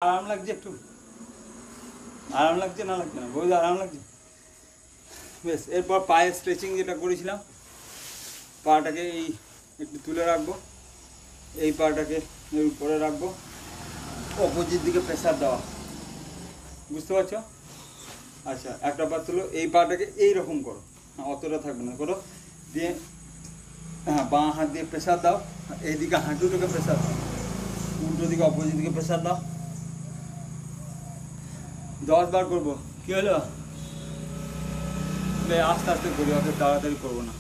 আরাম লাগছে একটু, আরাম লাগছে না লাগছে না বই আরাম লাগছে বেশ। এরপর পায়ের স্ট্রেচিং যেটা করেছিলাম, পাটাকে এই একটু তুলে রাখবো, এই পাটাকে এর উপরে রাখবো, অপোজিট দিকে প্রেসার দেওয়া, বুঝতে পারছো? আচ্ছা, একটা পা তুলো, এই পাটাকে এইরকম করো, অতটা থাকবে না, করো দিয়ে হ্যাঁ বাঁ হাত দিয়ে প্রেসার দাও, এইদিকে হাঁটুটাকে প্রেসার দাও, উল্টো দিকে অপোজিট দিকে প্রেসার দাও। 10 বার করবো। কি হলো? আস্তে আস্তে করি, অত তাড়াতাড়ি করবো না।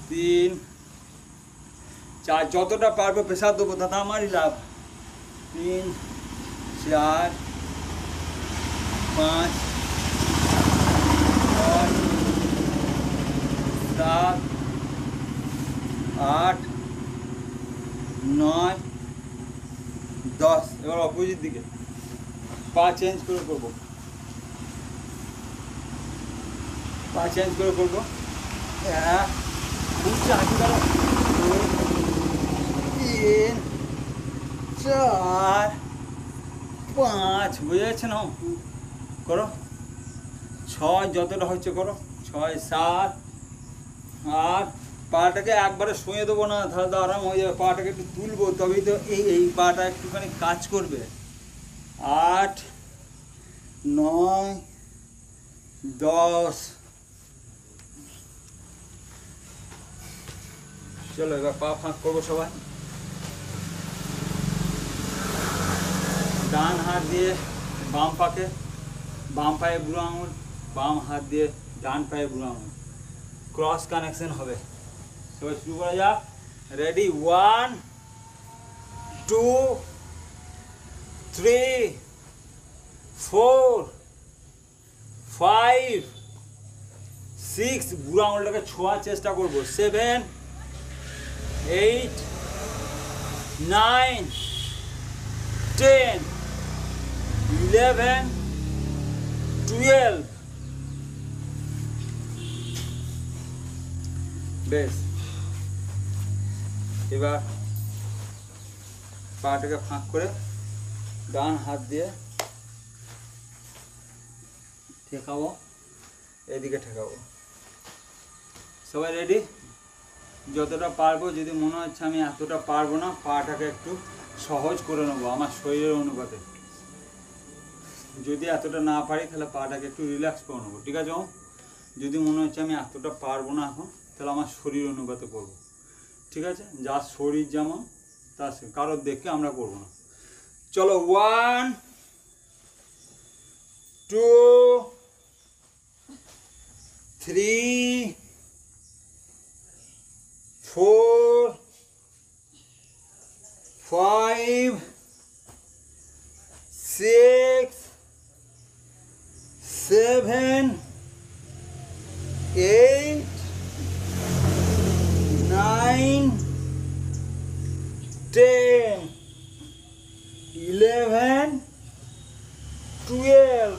3 4, যতটা পারবো প্রেসার দেবো, তাতে আমারই লাভ। 3 4 5 6 7 8 9 10। এবার অপোজিট দিকে পা চেঞ্জ করে করবো, পা চেঞ্জ করে করবো। 1 2 3 4 5, বুঝে যাচ্ছে না? করো 6, যতটা হচ্ছে করো, 6 7 8। পাটাকে একবারে শুয়ে দেবো না, তাহলে তো আরাম হয়ে যাবে। পাটাকে একটু তুলবো, তবেই তো এই পাটা একটুখানি কাজ করবে। 8 9 10। চলো এবার পা ফাঁক করবো সবাই। ডান হাত দিয়ে বাম পাকে, বাম পায়ে বুড়ো আঙুল, বাম হাত দিয়ে ডান পায়ে বুড়ো আঙুল, ক্রস কানেকশন হবে। সবাই শুরু করা যাক। রেডি? 1 2 3 4 5 6। বুড়ো আঙুলটাকে ছোঁয়ার চেষ্টা করবো। 7 8 9 10 11 12। বেশ, এবার পাটাকে ফাঁক করে ডান হাত দিয়ে ঠেকাবো, এদিকে ঠেকাবো। সবাই রেডি? যতটা পারবো, যদি মনে হচ্ছে আমি এতটা পারবো না, পাটাকে একটু সহজ করে নেবো আমার শরীরের অনুপাতে। যদি এতটা না পারি, তাহলে পাটাকে একটু রিল্যাক্স করে নেবো, ঠিক আছে? যদি মনে হচ্ছে আমি এতটা পারবো না এখন, তাহলে আমার শরীর অনুপাতে করবো, ঠিক আছে? যার শরীর যেমন তার কারোর দেখে আমরা করবো না। চলো 1 2 3 4 5 6 7 8 9 10 11 12।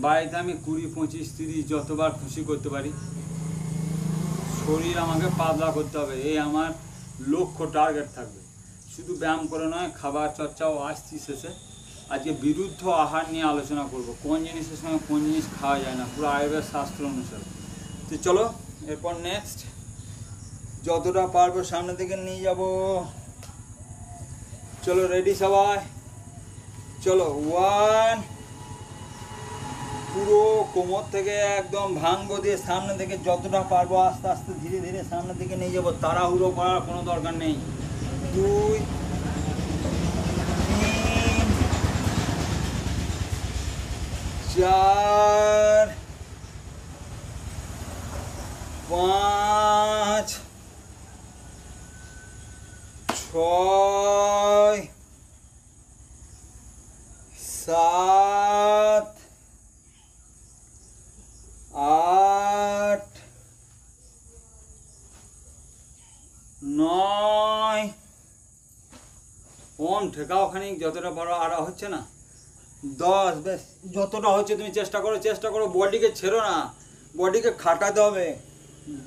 বাড়িতে আমি 20 25 30 যতবার খুশি করতে পারি। শরীর আমাকে পাতলা করতে হবে, এই আমার লক্ষ্য, টার্গেট থাকবে। শুধু ব্যায়াম করে নয়, খাবার চর্চাও আসছি শেষে। আজকে বিরুদ্ধ আহার নিয়ে আলোচনা করব, কোন জিনিসের সঙ্গে কোন জিনিস খাওয়া যায় না, পুরো আয়ুর্বেদ শাস্ত্র অনুসারে। তো চলো এরপর নেক্সট, যতটা পারবো সামনে থেকে নিয়ে যাব। চলো রেডি সবাই? চলো 1, পুরো কোমর থেকে একদম ভাঙবো, দিয়ে সামনে থেকে যতটা পারবো আস্তে আস্তে ধীরে ধীরে সামনের দিকে নিয়ে যাবো, তাড়াহুড়ো করার কোনো দরকার নেই। 2 3 4 5 6 7 8 9। ঠেকাও খানিক, যতটা বড় আর হচ্ছে না। 10। বেশ, যতটা হচ্ছে তুমি চেষ্টা করো, বডিকে ছেড়ো না, বডিকে খাটাতে হবে।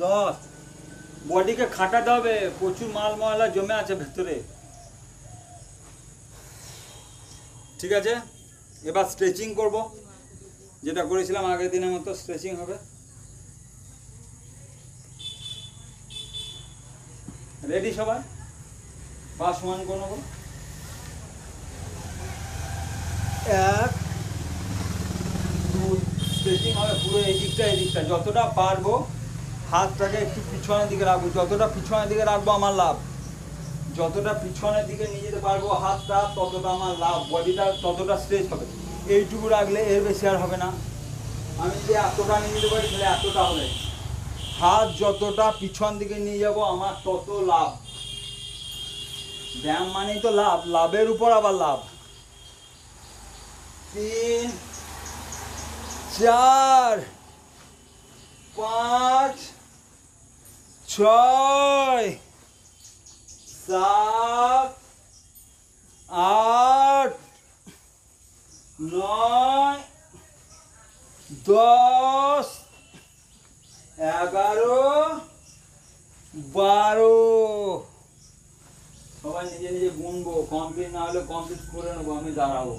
10 বডিকে খাটাতে হবে, প্রচুর মাল ময়লা জমে আছে ভেতরে। ঠিক আছে, এবার স্ট্রেচিং করব, যেটা করেছিলাম আগের দিনের মতো স্ট্রেচিং হবে। রেডি সবাই? পা সমান করে নেবো, 1 2, স্ট্রেচিং হবে পুরো এই দিকটা যতটা পারবো। হাতটাকে একটু পিছনের দিকে রাখবো, যতটা পিছনের দিকে রাখবো আমার লাভ, যতটা পিছনের দিকে নিয়ে যেতে পারবো হাতটা ততটা আমার লাভ, বডিটা ততটা স্ট্রেচ হবে। এইটুকু রাখলে এর বেশি আর হবে না। আমি যদি এতটা নিয়ে যেতে পারি তাহলে এতটা হবে। হাত যতটা পিছন দিকে নিয়ে যাব আমার তত লাভ। ব্যায়াম মানেই তো লাভ, লাভের উপর আবার লাভ। 3 4 5 6 7 8 9 10 11 12। সবাই নিজে নিজে গুনবো, কমপ্লিট না হলে কমপ্লিট করে নেবো। আমি দাঁড়াবো,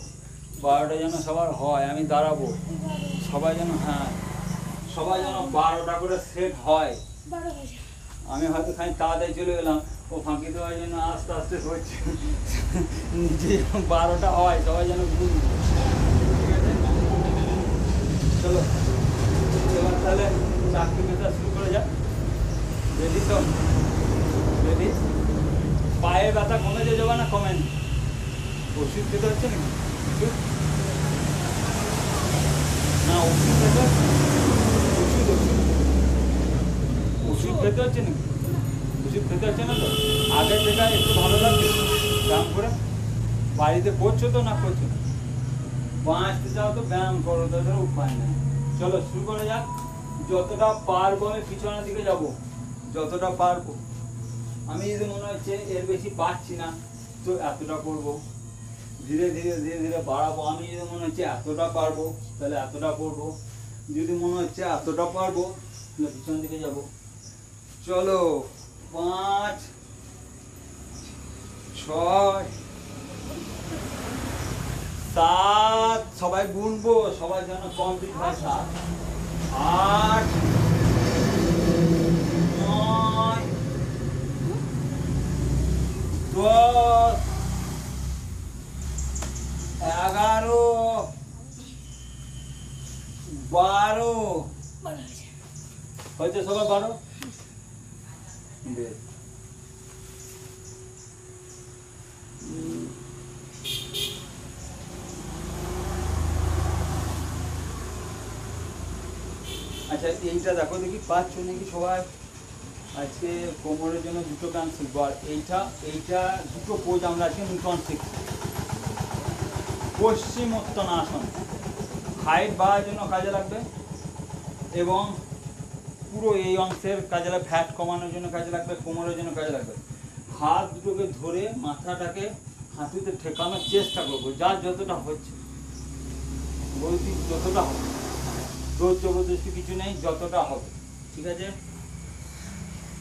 12টা যেন সবার হয়, আমি দাঁড়াবো। সবাই যেন, হ্যাঁ সবাই যেন 12টা করে সেট হয়। আমি হয়তো খালি তাড়াতাড়ি চলে গেলাম, ও ফাঁকি দেওয়ার জন্য আস্তে আস্তে হচ্ছে। নিজে যেন 12টা হয়, সবাই যেন বুঝবো। ঠিক আছে, চলো এবার তাহলে চাকরি পেশা শুরু করে যাক। রেডি তো? রেডি? পায়ে ব্যথা কমেছে যাবে না? কমেন? ওষুধ খেতে হচ্ছে নাকি? ওষুধ না, ওষুধ খেতে হচ্ছে? ওষুধ ওষুধ ওষুধ খেতে হচ্ছে নাকি? ওষুধ খেতে হচ্ছে না তো? আগের থেকে একটু ভালো লাগছে ব্যায়াম করে? বাড়িতে করছো তো না করছো না? বাঁচতে চাও তো ব্যায়াম করো, তাদের উপায় নেই। চলো শুরু করে যাক। যতটা পারবো আমি পিছনের দিকে যাব, যতটা পারবো। আমি যদি মনে হচ্ছে এর বেশি পারছি না তো এতটা করবো, ধীরে ধীরে ধীরে ধীরে বাড়াবো। আমি যদি মনে হচ্ছে এতটা পারবো তাহলে এতটা করবো, যদি মনে হচ্ছে এতটা পারবো তাহলে পিছনের দিকে যাব। চলো 5 6 7, সবাই গুনবো, সবাই যেন কমপ্লিট হয়। 7 8 9 10 11 12 হয়েছে সবাই? 12? বেশ। আচ্ছা এইটা দেখো দেখি পাচ্ছ নাকি সবাই? আজকে কোমরের জন্য দুটো গান শিখবো, আর এইটা দুটো পোজ আমরা আজকে নূতন শিখবো। পশ্চিমোত্তানাসন, হাইট বাড়ার জন্য কাজে লাগবে এবং পুরো এই অংশের কাজে লাগবে, ফ্যাট কমানোর জন্য কাজে লাগবে, কোমরের জন্য কাজে লাগবে। হাত দুটোকে ধরে মাথাটাকে হাঁটুতে ঠেকানোর চেষ্টা করবো, যার যতটা হচ্ছে, বলছি যতটা হবে, জোর জবরদস্তি কিছু নেই, যতটা হবে। ঠিক আছে,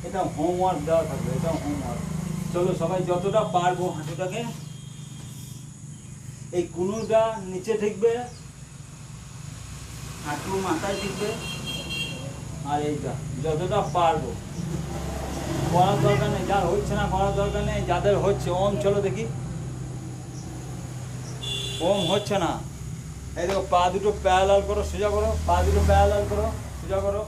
এটা হোমওয়ার্ক দেওয়া থাকবে, এটা হোমওয়ার্ক। চলো সবাই যতটা পারবো হাঁটুটাকে, এই কুনুটা নিচে ঠেকবে, হাঁটু মাথায় ঠেকবে, আর এইটা যতটা পারবো করার দরকার নেই। যার হচ্ছে না করার দরকার নেই, যাদের হচ্ছে ওম চলো দেখি। ওম হচ্ছে না, এই দেখো পা দুটো প্যারালাল করো, সোজা করো, পা দুটো প্যারালাল করো, সোজা করো।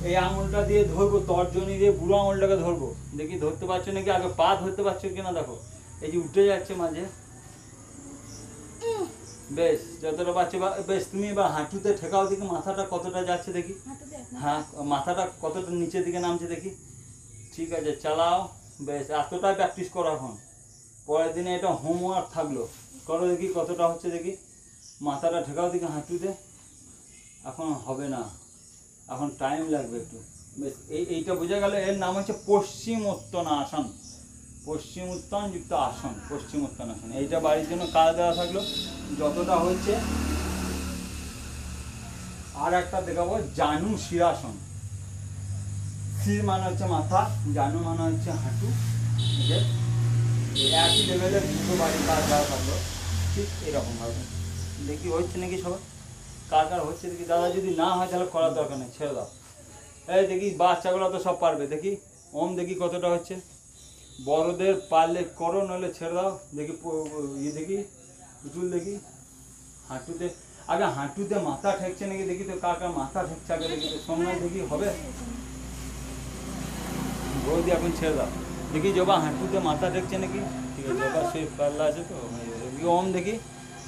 এই আঙুলটা দিয়ে ধরবো, তর্জনী দিয়ে বুড়ো আঙুলটাকে ধরবো। দেখি ধরতে পারছো নাকি? আগে পা ধরতে পারছো কিনা দেখো, এই যে উঠে যাচ্ছে মাঝে। বেশ, যতটা পারছো। বেশ, তুমি এবার হাঁটুতে ঠেকাও দেখি, মাথাটা কতটা যাচ্ছে দেখি। হ্যাঁ, মাথাটা কতটা নিচের দিকে নামছে দেখি। ঠিক আছে, চালাও। বেশ, এতটাই প্র্যাকটিস করো এখন। পরের দিনে এটা হোমওয়ার্ক থাকলো, করো দেখি কতটা হচ্ছে দেখি। মাথাটা ঠেকাও দেখি হাঁটুতে। এখন হবে না, এখন টাইম লাগবে একটু। বেশ, এইটা বোঝা গেল। এর নাম হচ্ছে পশ্চিমোত্তানাসন, পশ্চিমোত্তান যুক্ত আসন, পশ্চিমোত্তানাসন। এইটা বাড়ির জন্য কাজ দেওয়া থাকলো, যতটা হচ্ছে। আর একটা দেখাবো, জানু শিরাসন। শির মানে হচ্ছে মাথা, জানু মানে হচ্ছে হাঁটু। এই একই লেভেলের দুটো বাড়ির কাজ দেওয়া থাকলো, ঠিক এরকমভাবে। দেখি হচ্ছে নাকি সবার, কার কার হচ্ছে দেখি। দাদা যদি না হয় তাহলে করার দরকার নেই, ছেড়ে দাও। এই দেখি বাচ্চাগুলো তো সব পারবে, দেখি ওম দেখি কতটা হচ্ছে। বড়দের পারলে করো, নইলে ছেড়ে দাও। দেখি ইয়ে দেখি পুতুল দেখি হাঁটুতে, আগে হাঁটুতে মাথা ঠেকছে নাকি দেখি তো, কার কার মাথা ঠেকছে আগে দেখি তো। সোমনাথ দেখি হবে, বৌদি এখন ছেড়ে দাও। দেখি জবা হাঁটুতে মাথা ঠেকছে নাকি, ঠিক আছে জবা সেই পাল্লা আছে তো। ওম দেখি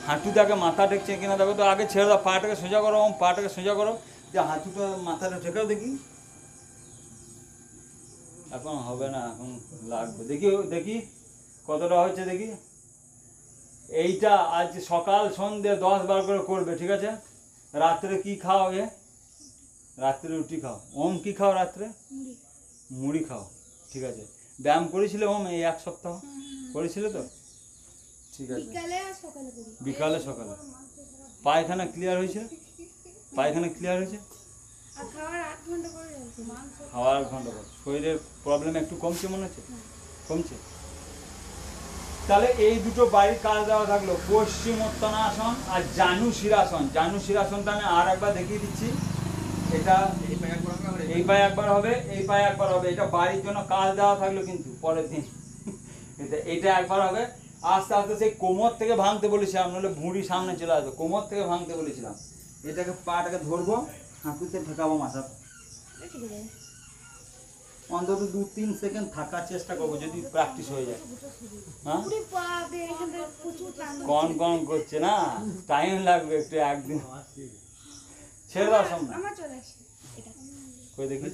হাঁটুতে আগে মাথা ঠেকছে কিনা দেখো তো, আগে ছেড়ে দাও। পাটাকে সোজা করো ওম, পাটাকে সোজা করো, যে হাঁটুটা মাথাটা ঠেকাও দেখি। এখন হবে না, এখন লাগবে। দেখি দেখি কতটা হচ্ছে দেখি। এইটা আজ সকাল সন্ধ্যে 10-12 করে করবে, ঠিক আছে। রাত্রে কি খাও? রাত্রে রুটি খাও। ওম কি খাও রাত্রে? মুড়ি খাও, ঠিক আছে। ব্যায়াম করেছিলে ওম এই 1 সপ্তাহ করেছিলে তো, ঠিক আছে। বিকালে সকালে পায়খানা ক্লিয়ার হয়েছে? পায়খানা ক্লিয়ার হয়েছে? খাওয়ার 8 ঘন্টা পর শরীরের প্রবলেম একটু কমছে মনে হচ্ছে? কমছে। তাহলে এই দুটো বাড়ির কাজ দেওয়া থাকলো, পশ্চিমোত্তানাসন আর জানু শিরাসন। জানু শিরাসনটা আমি আর একবার দেখিয়ে দিচ্ছি। এটা এই পায়ে একবার হবে, এই পায়ে একবার হবে। এটা বাড়ির জন্য কাজ দেওয়া থাকলো কিন্তু পরের দিন। এটা একবার হবে। আস্তে আস্তে সেই কোমর থেকে ভাঙতে বলেছিলাম, নাহলে ভুঁড়ি সামনে চলে আসবে। কোমর থেকে ভাঙতে বলেছিলাম। এটাকে পাটাকে ধরবো, হাঁটুতে ঠেকাবো মাথা। অন্তত 2-3 সেকেন্ড থাকার চেষ্টা করবো, যদি প্র্যাকটিস হয়ে যায়। হ্যাঁ কন কন করছে না, টাইম লাগবে একটু, একদিন। ছেড়ে দাও সামনে। দেখি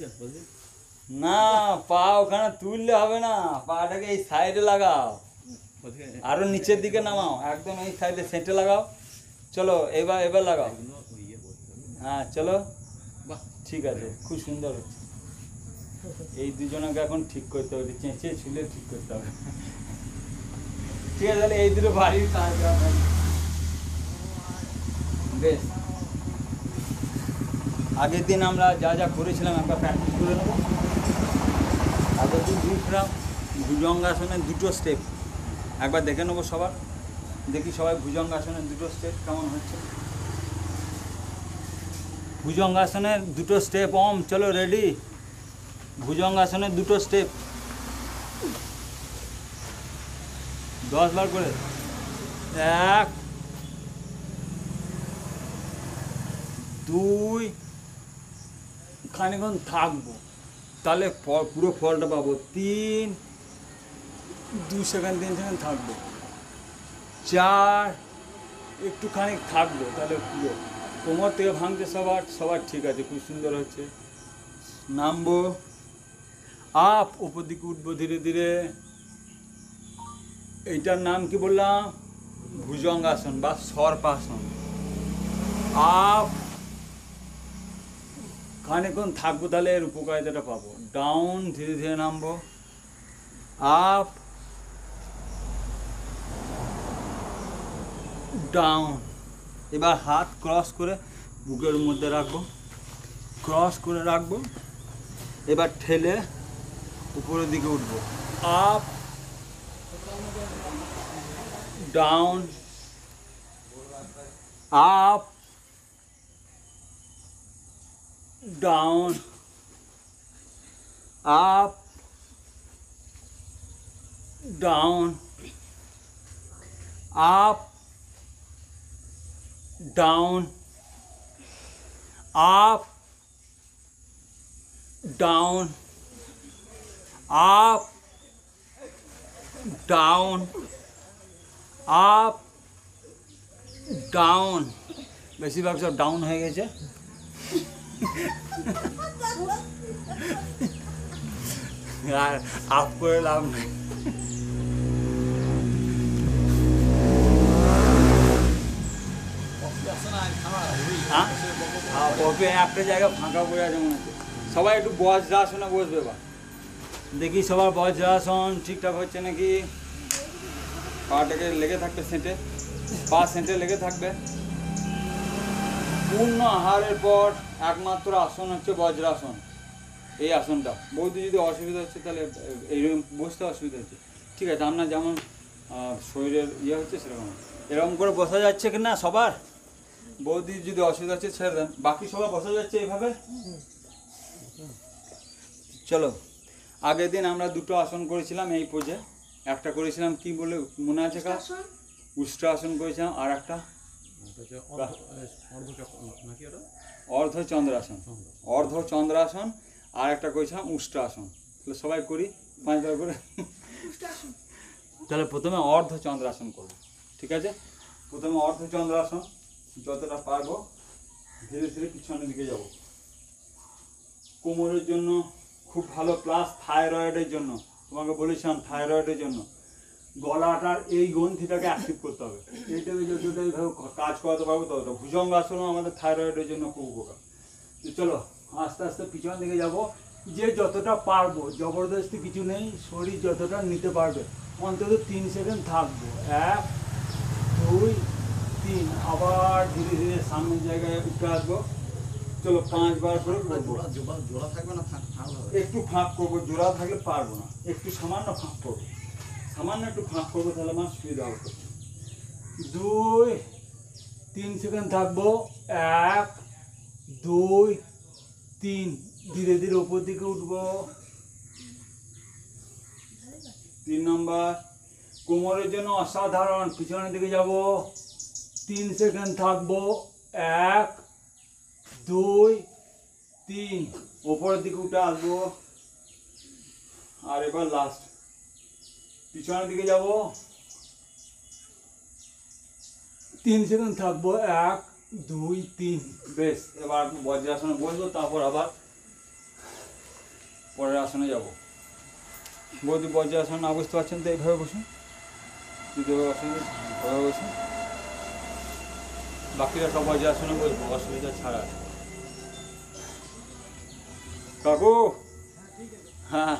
না, পা ওখানে তুললে হবে না, পাটাকে এই সাইডে লাগাও, আরো নিচের দিকে নামাও, একদম এই সাইডে সেন্টে লাগাও। চলো এবার লাগাও। হ্যাঁ চলো, ঠিক আছে, খুব সুন্দর হচ্ছে। এই দুজনকে এখন ঠিক করতে হবে, চেঁচে ছুলে ঠিক করতে হবে, ঠিক আছে। তাহলে এই দুটো বাড়ির কাজ বেশ। আগের দিন আমরা যা যা করেছিলাম একবার প্র্যাকটিস করে নেবো। আগের দিন ভুজঙ্গাসনের 2টো স্টেপ একবার দেখে নেবো সবার। দেখি সবাই ভুজঙ্গাসনের 2টো স্টেপ কেমন হচ্ছে। ভুজঙ্গাসনের 2টো স্টেপ ওম, চলো রেডি। ভুজঙ্গাসনের 2টো স্টেপ 10 বার করে। 1 2, খানিকক্ষণ থাকবো, তাহলে পুরো ফলটা পাবো। 3, 2 সেকেন্ড 3 সেকেন্ড থাকবো। 4, একটুখানি থাকবো, তাহলে পুরো কোমর থেকে ভাঙতে সবার ঠিক আছে, খুব সুন্দর হচ্ছে। নামবো, আপ, উপর দিকে উঠবো ধীরে ধীরে। এইটার নাম কি বললাম? ভুজঙ্গাসন বা সর্পাসন। আপ, খানিকক্ষণ থাকবো, তাহলে এর উপকারিতাটা পাবো। ডাউন, ধীরে ধীরে নামবো। Up, down. এবার হাত ক্রস করে বুকের মধ্যে রাখবো, ক্রস করে রাখবো। এবার ঠেলে উপরের দিকে উঠবো। Up, down, up, down, up, down, up, down, up, down, up, down, up, down. বেশিরভাগ সব ডাউন হয়ে গেছে। আর আপ করে লাভ নেই। একটা জায়গা ফাঁকা পড়ে আছে মনে হচ্ছে। সবাই একটু বজ্রাসনে বসবে। বা দেখি সবার বজ্রাসন ঠিকঠাক হচ্ছে নাকি। পাটাকে লেগে থাকবে সেন্টে, পা সেন্টে লেগে থাকবে। পূর্ণ আহারের পর একমাত্র আসন হচ্ছে বজ্রাসন। এই আসনটা। বৌদি যদি অসুবিধা হচ্ছে তাহলে এইরকম বসতে অসুবিধা হচ্ছে, ঠিক আছে, আপনার যেমন শরীরের ইয়ে হচ্ছে সেরকম এরকম করে বসা যাচ্ছে কি না সবার? বৌদি যদি অসুবিধা হচ্ছে ছেড়ে দেন, বাকি সবাই বসা যাচ্ছে এইভাবে। চলো, আগের দিন আমরা দুটো আসন করেছিলাম এই পোজে। একটা করেছিলাম কি বলে মনে আছে কাজ? উষ্ট্রাসন করেছিলাম, আর একটা অর্ধচন্দ্রাসন। অর্ধচন্দ্রাসন আর একটা করেছিলাম উষ্ট্রাসন। তাহলে সবাই করি 5 বার করে। তাহলে প্রথমে অর্ধচন্দ্রাসন করবো, ঠিক আছে? প্রথমে অর্ধচন্দ্রাসন, যতটা পারবো ধীরে ধীরে পিছনের দিকে যাব। কোমরের জন্য খুব ভালো, প্লাস থাইরয়েডের জন্য। তোমাকে বলেছিলাম থাইরয়েডের জন্য গলাটার এই গ্রন্থিটাকে অ্যাক্টিভ করতে হবে। এইটাকে যতটা এইভাবে কাজ করাতে পারবো ততটা। ভুজঙ্গাসনও আমাদের থাইরয়েডের জন্য খুব উপকার। তো চলো আস্তে আস্তে পিছন দিকে যাব। যে যতটা পারবো, জবরদস্তি কিছু নেই, শরীর যতটা নিতে পারবে। অন্তত 3 সেকেন্ড থাকবো। 1 2 3, আবার ধীরে ধীরে সামনের জায়গায় উঠে আসবো। চলো 5 বার করে করবো। জোড়া থাকবে না, একটু ফাঁক করবো, জোড়া থাকলে পারবো না, একটু সামান্য ফাঁক করবো, সামান্য একটু ফাঁক করবো, তাহলে আমার সুবিধা হবে। 2 3 সেকেন্ড থাকবো। 1 2 3, ধীরে ধীরে উপর দিকে উঠবো। 3 নম্বর, কোমরের জন্য অসাধারণ, পিছনের দিকে যাব। 3 সেকেন্ড থাকবো। 1 2 3, উপরের দিকে উঠে আসবো। আর এবার লাস্ট, পিছনের দিকে যাব। 3 সেকেন্ড থাকবো। 1 2 3, বেশ। এবার বজ্রাসনে বসবো, তারপর আবার পরের আসনে যাব। বৌদি বজ্রাসন না বুঝতে পারছেন তো এইভাবে বসুন, যদি ওইভাবে বসুন। বাকিরা সব বজ্রাসনে বসবো, অসুবিধা ছাড়া। কাকু, হ্যাঁ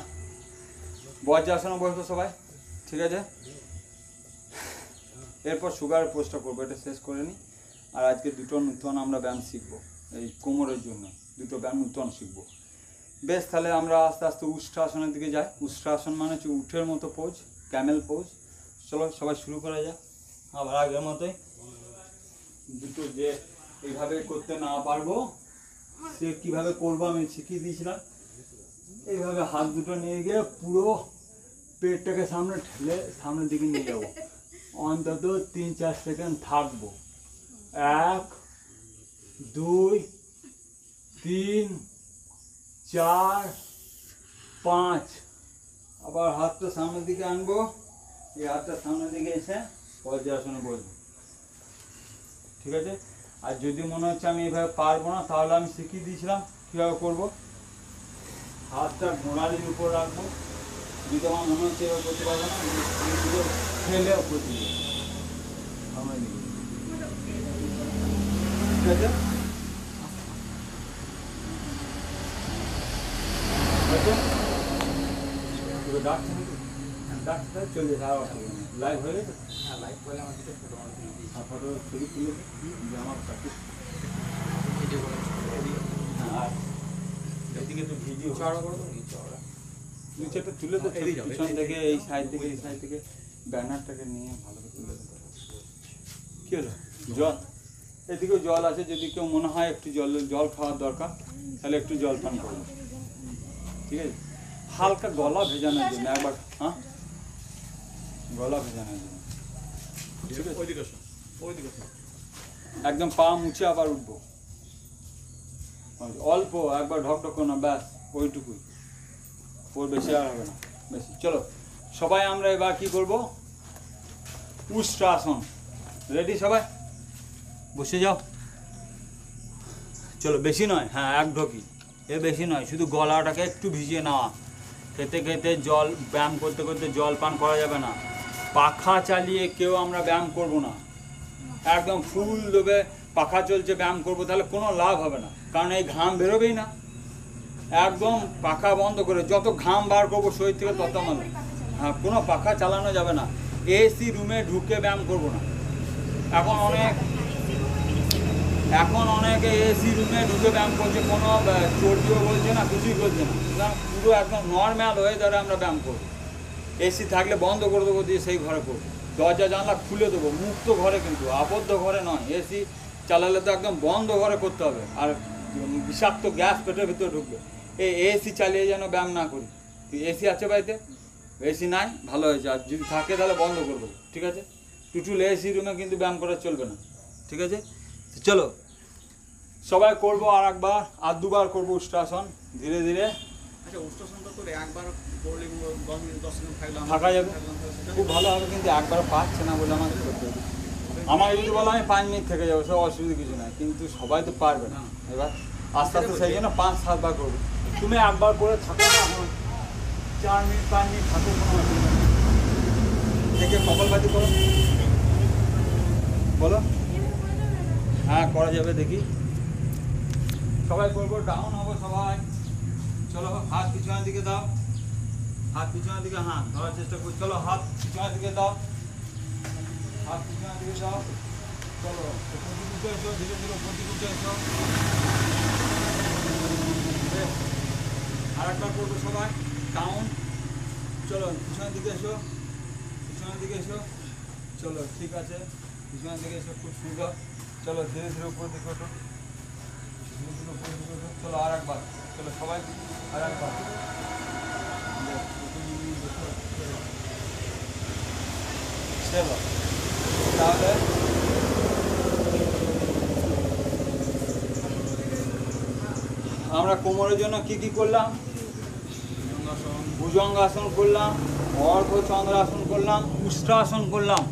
বজ্রাসনে বসবো সবাই, ঠিক আছে? এরপর সুগার পোস্টটা করবো, এটা শেষ করে নিই। আর আজকে দুটো নূতন আমরা ব্যায়াম শিখবো, এই কোমরের জন্য দুটো ব্যায়াম নূতন শিখবো। বেশ, তাহলে আমরা আস্তে আস্তে উষ্ট্রাসনের দিকে যাই। উষ্ট্রাসন মানে হচ্ছে উঠের মতো পোজ, ক্যামেল পোজ। চলো সবাই শুরু করা যাক। আবার আগের মতোই দুটো, যে এইভাবে করতে না পারবো সে কীভাবে করবো আমি শিখিয়ে দিয়েছিলাম। এইভাবে হাত দুটো নিয়ে গিয়ে পুরো পেটটাকে সামনে ঠেলে সামনের দিকে নিয়ে যাবো। অন্তত 3-4 সেকেন্ড থাকবো। 1 2 3 4 5, আবার হাতটা সামনের দিকে আনবো। এই হাতটা সামনের দিকে এসে বজ্রাসনে বসবো, ঠিক আছে? আর যদি মনে হচ্ছে আমি এইভাবে পারবো না, তাহলে আমি শিখিয়ে দিয়েছিলাম কীভাবে করবো। হাতটা গোড়ালির উপর রাখবো। যদি আমার মনে হচ্ছে এবার করতে পারবো না, ফেলে উপর দিকে সামনের দিকে, ঠিক আছে? ডাক্তার চলে যাওয়া অসুবিধা নেই। লাইভ হয়ে গেছে, লাইভ করলে আমার দুটো ফটো ফটো ছবি তুলে যে আমার প্র্যাকটিস। আর এদিকে তো ভিডিও চড়া করে দেবো, চড়া 2-4টা তুলে তো ছবি পিছন থেকে, এই সাইড থেকে, এই সাইড থেকে ব্যানারটাকে নিয়ে ভালো করে তুলে দেবো। কী হলো? জল, এদিকেও জল আছে, যদি কেউ মনে হয় একটু জল খাওয়ার দরকার তাহলে একটু জল পান করবো, ঠিক আছে? হালকা গলা ভেজানোর জন্য একবার, হ্যাঁ গলা ভেজানোর জন্য, ঠিক আছে? একদম পা মুছে আবার উঠবো, অল্প একবার ঢকঢক না, ব্যাস ওইটুকুই, ওর বেশি আর হবে না বেশি। চলো সবাই আমরা এবার কি করবো? উষ্ট্রাসন। রেডি সবাই? বসে যাও। চলো, বেশি নয়, হ্যাঁ 1 ঢোকি, বেশি নয়, শুধু গলাটাকে একটু ভিজিয়ে নেওয়া। খেতে খেতে জল, ব্যায়াম করতে করতে জল পান করা যাবে না। পাখা চালিয়ে কেউ আমরা ব্যায়াম করব না। একদম ফুল দেবে, পাখা চলছে ব্যায়াম করবো, তাহলে কোনো লাভ হবে না, কারণ এই ঘাম বেরোবেই না। একদম পাখা বন্ধ করে যত ঘাম বার করবো শরীর থেকে তত মানে, হ্যাঁ কোনো পাখা চালানো যাবে না। এসি রুমে ঢুকে ব্যায়াম করব না। এখন অনেক এখন অনেকে এসি রুমে ঢুকে ব্যায়াম করছে, কোনো চর্বিও বলছে না, কিছুই করছে না, সুতরাং পুরো একদম নর্মাল ওয়েদারে আমরা ব্যায়াম করবো। এসি থাকলে বন্ধ করে দেবো, দিয়ে সেই ঘরে করবো, দরজা জানলা খুলে দেবো, মুক্ত ঘরে, কিন্তু আবদ্ধ ঘরে নয়। এসি চালালে তো একদম বন্ধ ঘরে করতে হবে, আর বিষাক্ত গ্যাস পেটের ভিতরে ঢুকবে। এই এসি চালিয়ে যেন ব্যায়াম না করি। এসি আছে বাড়িতে? এসি নাই, ভালো হয়েছে। আর যদি থাকে তাহলে বন্ধ করে দেবো, ঠিক আছে? টুটুল এসি রুমে কিন্তু ব্যায়াম করা চলবে না, ঠিক আছে? তো চলো সবাই করবো আর একবার, আর দুবার করবো উষ্ট্রাসন ধীরে ধীরে। আচ্ছা, উষ্ট্রাসনটা তো একবার করলে 10 মিনিট 10 সেকেন্ড থাকা যাবে, খুব ভালো হবে, কিন্তু একবার পাচ্ছে না বলে আমাকে করতে হবে। আমাকে যদি বলো আমি 5 মিনিট থেকে যাবো, সব অসুবিধা কিছু নাই, কিন্তু সবাই তো পারবে না। এবার আস্তে আস্তে সেই জন্য 5-7 বার করবো। তুমি একবার করে থাকো না, 4 মিনিট 5 মিনিট থাকো, কোনো অসুবিধা নেই। থেকে কপালভাতি করো, বলো। হ্যাঁ করা যাবে, দেখি সবাই করবো, ডাউন হবো সবাই। চলো হাত পিছনের দিকে দাও, হাত পিছনের দিকে, হ্যাঁ ধরার চেষ্টা করি। চলো হাত পিছনের দিকে দাও, হাত পিছনের দিকে দাও। চলো উপর দিকে উঠে এসো, ধীরে ধীরে উপর দিকে উঠে এসো। আর একবার করবো সবাই, ডাউন। চলো পিছনের দিকে এসো, পিছনের দিকে এসো। চলো ঠিক আছে, পিছনের দিকে এসো, খুব সুন্দর। চলো ধীরে ধীরে উপর দিকে ওঠো, ধীরে ধীরে উপর দিকে ওঠো। চলো আর একবার, চলো সবাই আর একবার। চলো তাহলে আমরা কোমরের জন্য কি কি করলাম? ভুজঙ্গাসন করলাম, অর্ধচন্দ্রাসন করলাম, উষ্ট্রাসন করলাম।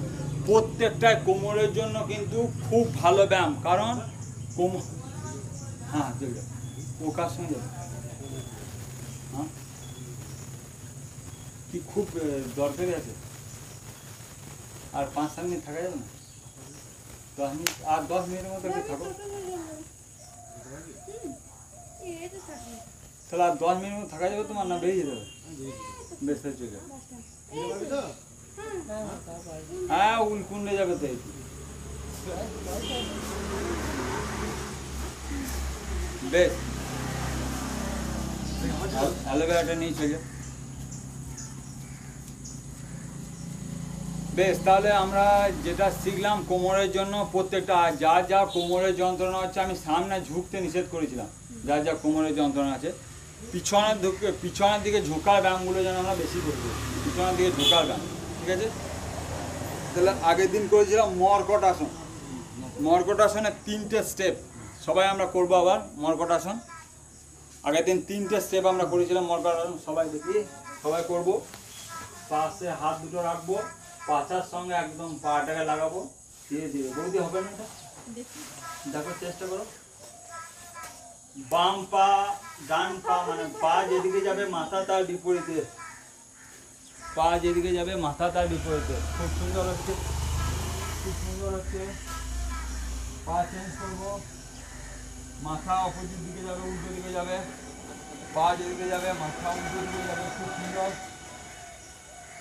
প্রত্যেকটাই কোমরের জন্য কিন্তু খুব ভালো ব্যায়াম, কারণ কোমর, হ্যাঁ চলে যাবে, ও কার সঙ্গে যাবে? হ্যাঁ কি খুব দরকারি আছে? আর 5-7 মিনিট থাকা যাবে না? 10 মিনিট, আর 10 মিনিটের মতো একটু থাকো, তাহলে আর 10 মিনিটের মতো থাকা যাবে তোমার, না বেরিয়ে যেতে হবে? বেশ চলে যাবে, হ্যাঁ উলকুন্ডে যাবে তো। এই বেশ অ্যালোভেরাটা নিয়ে চলে যাও। বেশ, তাহলে আমরা যেটা শিখলাম কোমরের জন্য, প্রত্যেকটা যা যা কোমরের যন্ত্রণা হচ্ছে, আমি সামনে ঝুঁকতে নিষেধ করেছিলাম, যা যা কোমরের যন্ত্রণা আছে, পিছনের দিকে ঝোঁকার ব্যায়ামগুলো যেন আমরা বেশি করবো, পিছনের দিকে ঝোঁকার ব্যায়াম, ঠিক আছে? তাহলে আগের দিন করেছিলাম মর্কট আসন। মর্কট আসনে 3টে স্টেপ, সবাই আমরা করবো আবার মর্কট আসন। আগের দিন 3টে স্টেপ আমরা করেছিলাম মর্কট আসন, সবাই দেখি, সবাই করবো। পাশে হাত দুটো রাখবো, পাছার সঙ্গে একদম পাটাকে লাগাবো, ধীরে ধীরে। বৌদি হবে না এটা? দেখো চেষ্টা করো। বাম পা ডান পা, মানে পা যেদিকে যাবে মাথা তার বিপরীতে, পা যেদিকে যাবে মাথা তার বিপরীতে। খুব সুন্দর হচ্ছে, খুব সুন্দর হচ্ছে। পা চেঞ্জ করবো, মাথা অপোজিট দিকে যাবে, উল্টো দিকে যাবে, পা যেদিকে যাবে মাথা উল্টো দিকে যাবে। খুব সুন্দর।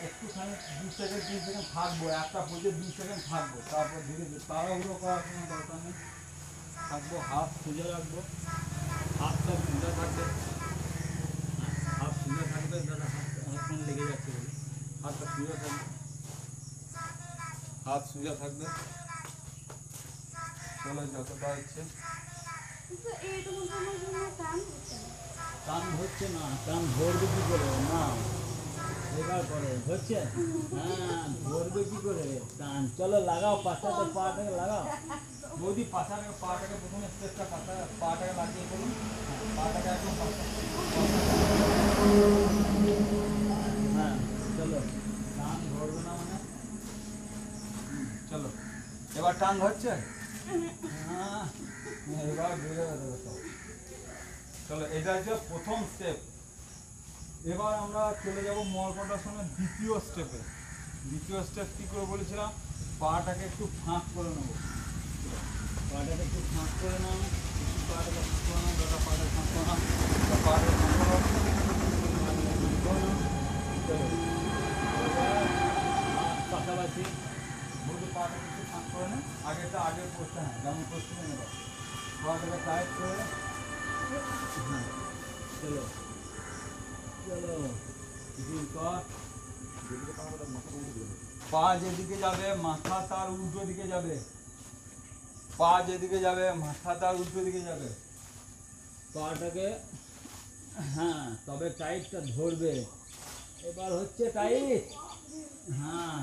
একটুখানি 2 সেকেন্ড 3 সেকেন্ড থাকবো, একটা পর্যন্ত 2 সেকেন্ড থাকবো, তারপর ধীরে ধীরে, তাড়াহুড়ো করার কোনো দরকার নেই। থাকবো, হাত সোজা রাখবো, হাতটা সোজা থাকবে, হাত সোজা থাকবে, দাদা হাত অনেকক্ষণ লেগে যাচ্ছে বলে হাতটা সোজা থাকবে, হাত সোজা থাকবে। চলো যতটা ইচ্ছে। টান হচ্ছে না, টান ধরবে কি করে? না এবার করে হচ্ছে, হ্যাঁ ধরবে কি করে টান? চলো লাগাও, পাছাতে পাটাকে লাগাও। বৌদি পাছাটাকে, পাটাকে প্রথমে স্টেপটা পাটাকে লাগিয়ে করুন, পাটাকে একদম হ্যাঁ। চলো টান ধরবে না মানে, চলো এবার টান ধরছে, হ্যাঁ এবার বেড়ে যাবে সব। চলো এটা হচ্ছে প্রথম স্টেপ। এবার আমরা চলে যাব মর্কট আসনের দ্বিতীয় স্টেপে। দ্বিতীয় স্টেপ কী করে বলেছিলাম? পাটাকে একটু ফাঁক করে নেবো, পাটাকে একটু ফাঁক করে নাও, পাটাকে ফাঁক করে নাও, দাদা পাটাকে ফাঁক করে নাও, পাটাকে ফাঁক করো। পাশাপাশি বলতে পাটাকে একটু ফাঁক করে নাও, আগেটা আগের পোস্টটা, হ্যাঁ যেমন পোস্টে নেবো, পাটাকে টাইট করে হ্যাঁ চলো চলো কিছুদিন পর পা যেদিকে যাবে মাথা তার উল্টো দিকে যাবে, পা যেদিকে যাবে মাথা তার উল্টো দিকে যাবে। পাটাকে হ্যাঁ তবে টাইটটা ধরবে। এবার হচ্ছে টাইট, হ্যাঁ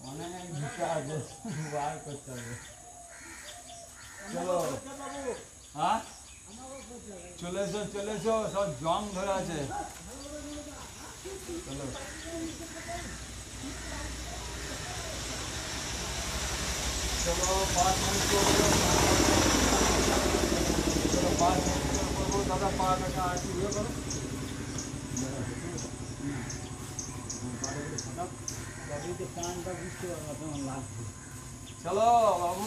অনেক ভিটা আছে বার করতে হবে। চলো হ্যাঁ চলে এসো চলে এসো, সব জং ধরে আছে। চলো চলো 5 মিনিট চলো 5 মিনিট করবো দাদা। পাটাকে আর কি ইয়ে করো কানটা বুঝতে পারবো তোমার লাগবে। চলো বাবু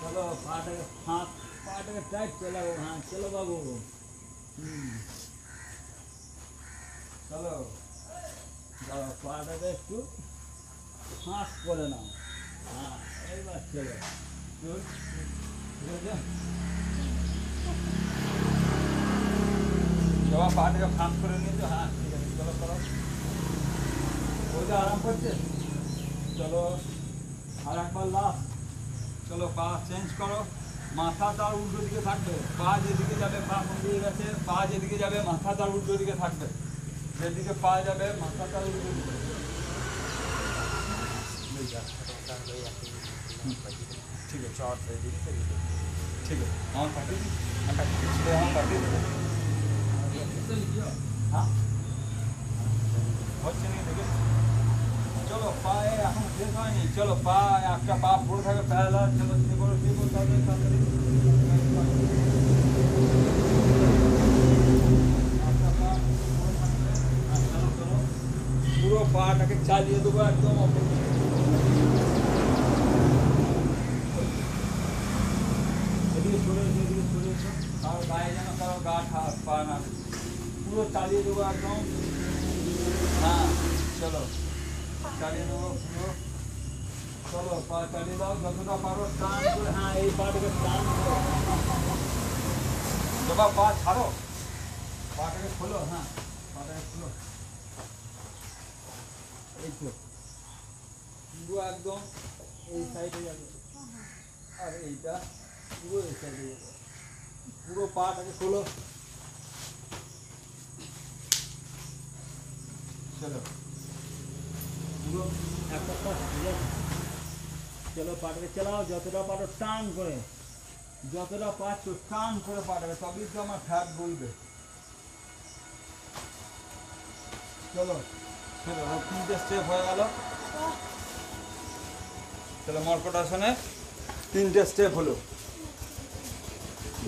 চলো পাটাকে ফাঁক, পাটাকে টাইট চালাবো। হ্যাঁ চলো বাবু চলো চলো পাটাকে একটু ফাঁক করে নাও। হ্যাঁ এইবার চলো চল বাবা পাটাকে ফাঁক করে নিয়েছো। হ্যাঁ ঠিক আছে চলো করো, ওইটা আরাম করছে। চলো আর একবার লাস্ট। চলো পা চেঞ্জ করো, মাথা তার উল্টো দিকে থাকবে। পা যেদিকে যাবে পা কোন দিকে গেছে, পা যেদিকে যাবে মাথা তার উল্টো দিকে থাকবে। যেদিকে পা যাবে মাথা তার উল্টো দিকে। ঠিক আছে ঠিক আছে আমার পাঠিয়ে দিই, আমার পাঠিয়ে দেবো। হ্যাঁ হচ্ছে নাকি দেখে। চলো পায়ে এখন শেষ হয়নি। চলো পা একটা পা পড়ে থাকে প্যারালাল। চলো শুরু করো তাড়াতাড়ি তাড়াতাড়ি। একটা পা পড়ে থাকবে। চলো চলো পুরো পাটাকে চালিয়ে দেবো একদম অপর দিকে। এদিকে সরে এসো, এদিকে সরে এসো, কারো গায়ে যেন কারো গা পা না, পুরো চালিয়ে দেবো একদম। হ্যাঁ চলো চালিয়ে দেবো পুরো। চলো পা চালিয়ে দাও যতটা পারো টান করে। হ্যাঁ এই পাটাকে টান করো, বাবা পা ছাড়ো, পাটাকে খোলো। হ্যাঁ পাটাকে খোলো, এই তো পুরো একদম এই সাইডে যাবে আর এইটা পুরো এই সাইডে যাবে। পুরো পাটাকে খোলো। চলো পুরো একটা পা চলো পাটাকে চালাও যতটা পারো টান করে, যতটা পারছো টান করে পাটাকে, তবেই তো আমার ফ্যাট বলবে। চলো চলো 3টে স্টেপ হয়ে গেল। চলো মর্কট আসনে 3টে স্টেপ হলো।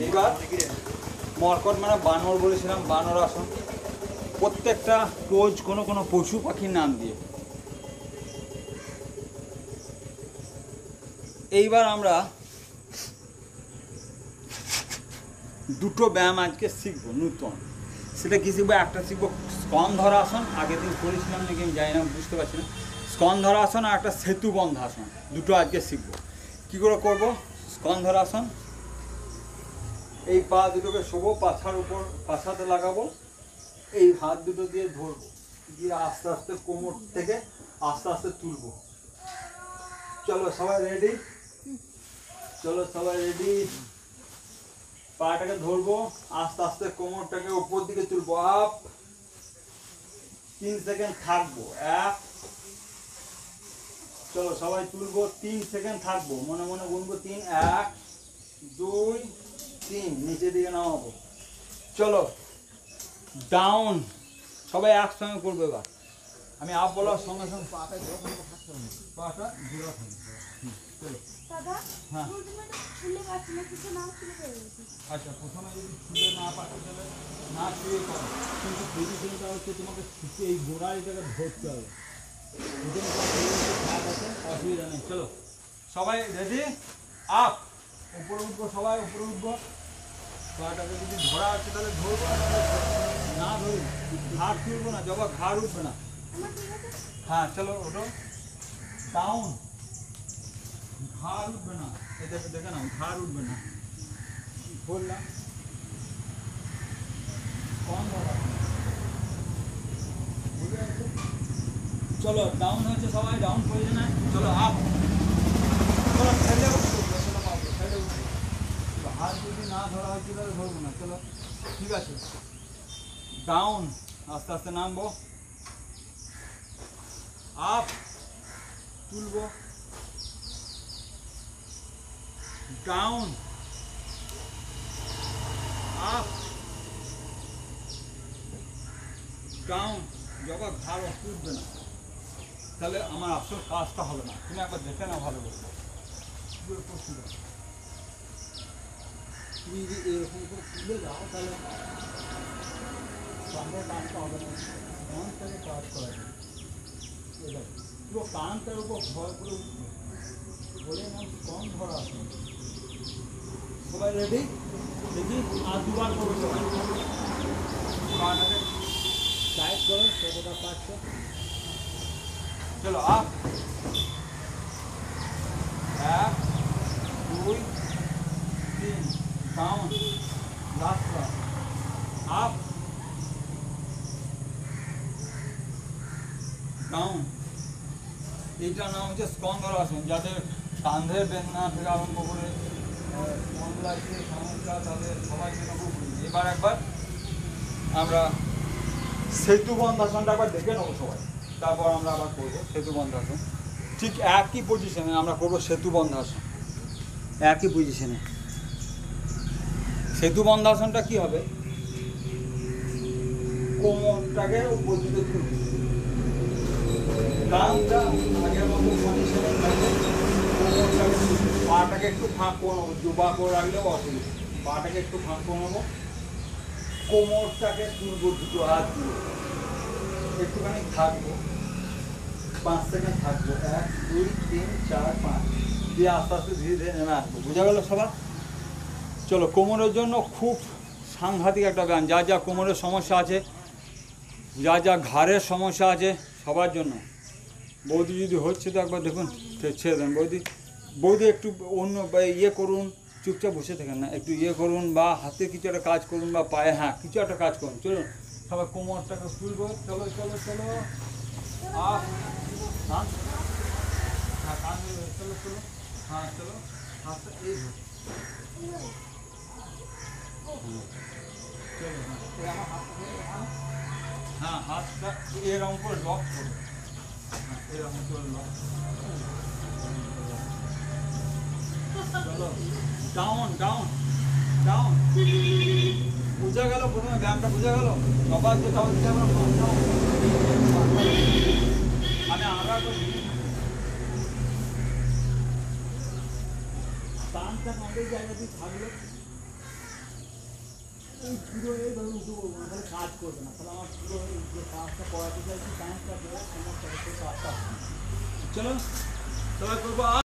এইবার মর্কট মানে বানর বলেছিলাম, বানর আসন। প্রত্যেকটা পোজ কোনো কোনো পশু পাখির নাম দিয়ে। এইবার আমরা দুটো ব্যায়াম আজকে শিখবো নূতন। সেটা কি শিখবো? একটা শিখবো স্কন্ধর আসন, আগের দিন করেছিলাম নাকি আমি জানি না, বুঝতে পারছি না। স্কন্ধর আসন আর একটা সেতু বন্ধ আসন, দুটো আজকে শিখবো। কী করে করবো স্কন্ধর আসন? এই পা দুটোকে শোবো, পাছার উপর পাছাতে লাগাবো, এই হাত দুটো দিয়ে ধরবো, দিয়ে আস্তে আস্তে কোমর থেকে আস্তে আস্তে তুলবো। চলো সবাই রেডি? চলো সবাই রেডি? পাটাকে ধরবো, আস্তে আস্তে কোমরটাকে উপর দিকে তুলবো, আপ। 3 সেকেন্ড থাকবো, 1। চলো সবাই তুলবো, 3 সেকেন্ড থাকবো, মনে মনে গুনবো 3, 1 2 3, নিচের দিকে নামাবো। চলো ডাউন, সবাই একসঙ্গে করবো। এবার আমি আপ বলার সঙ্গে সঙ্গে পাটা জোড়া থাকবে। চলো হ্যাঁ আচ্ছা, প্রথমে যদি ছুঁড়ে না পারতে তাহলে না ছুঁড়ে পারো, কিন্তু পজিশনটা হচ্ছে তোমাকে ছুঁচে এই গোড়ালিটাকে ধরতে হবে। অসুবিধা নেই। চলো সবাই রেডি? আপ, উপরে উঠবো, সবাই উপরে উঠবো। পাটাকে যদি ধরা আছে তাহলে ধরবো, না ধরি ঘাড় তুলবো না, জবা ঘাড় উঠবে না। হ্যাঁ চলো ওঠো, ডাউন ঘাড় উঠবে না, এই দেখে দেখে নাও, ঘাড় উঠবে না। বললাম কম ধরা, বুঝে গেছে? চলো ডাউন হয়েছে, সবাই ডাউন পজিশন আছে। চলো আপ, চলো ছেড়ে উঠবে, চলো পাবো ছেড়ে উঠবে। হাত যদি না ধরা হচ্ছে তাহলে ধরবো না। চলো ঠিক আছে, ডাউন, আস্তে আস্তে নামবো, আপ তুলবো, ডাউন, আপ, ডাউন। যখন ঘাড় তুলবে না তাহলে আমার আসল কাজটা হবে না। তুমি একবার দেখে নাও ভালো করে, তুমি যদি এরকম করে তুলে যাও তাহলে সামনের কাজটা হবে না। মন থেকে কাজ করা যায়, পুরো কানটার উপর ভয় করে উঠবে, বলে নাম কম ধরা আছে। সবাই রেডি? দেখি আর দুবার করবো সবাই, কানটাকে টাইট করো, কতটা পারছো। চলো আপ, 1 2 3, ডাউন, লাস্ট বার, আপ, ডাউন। এইটার নাম হচ্ছে স্কন্ধরাসন। যাদের কাঁধের বেদনা থেকে আরম্ভ করে মন্ডলাইতে সমস্যা, তাদের সবাই জন্য খুব উপযোগী। এবার একবার আমরা সেতু বন্ধাসনটা একবার দেখে নেবো সবাই, তারপর আমরা আবার করবো সেতু বন্ধাসন। ঠিক একই পজিশনে আমরা করবো সেতু বন্ধাসন, একই পজিশনে। সেতু বন্ধাসনটা কী হবে, কোমরটাকে উপর দিকে তুলবে, কানটা আগের মতো পজিশনে থাকবে, কোমরটাকে পাটাকে একটু ফাঁক করে নেবো, দুবা করে রাখলেও অসুবিধা, পাটাকে একটু ফাঁক করে নেবো, কোমরটাকে তুলবো, দুটো হাত দিয়ে একটুখানি থাকবো, 5 সেকেন্ড থাকবো, 1 2 3 4 5 দিয়ে আস্তে আস্তে ধীরে ধীরে নেমে আসবো। বোঝা গেল সবার? চলো, কোমরের জন্য খুব সাংঘাতিক একটা ব্যায়াম। যা যা কোমরের সমস্যা আছে, যা যা ঘাড়ের সমস্যা আছে, সবার জন্য। বৌদি যদি হচ্ছে তো একবার দেখুন, ছেড়ে দেন। বৌদি একটু অন্য ইয়ে করুন, চুপচাপ বসে থাকেন না, একটু ইয়ে করুন, বা হাতে কিছু একটা কাজ করুন, বা পায়ে হ্যাঁ কিছু একটা কাজ করুন। চলুন সবাই কোমরটাকে তুলবো, চলো চলো চলো, আপ, হ্যাঁ হ্যাঁ, কান চলো চলো, হ্যাঁ চলো, হাতটা এই হ্যাঁ, হাতটা এরকম করে লক করো, এরকম করে লক। চলো ডাউন ডাউন ডাউন। বুঝা গেল? প্রথমে ব্যায়ামটা বুঝা গেল সবার? যে তাহলে মানে আমরা টানটা কাঁধের জায়গাতেই থাকলে এই পুরো এইভাবে উঠে বলবো না, তাহলে কাজ করবে না। তাহলে আমার পুরো যে কাজটা করাতে চাইছি টানটা দেওয়ার সমস্যা হচ্ছে, কাজটা। চলো সবাই করবো।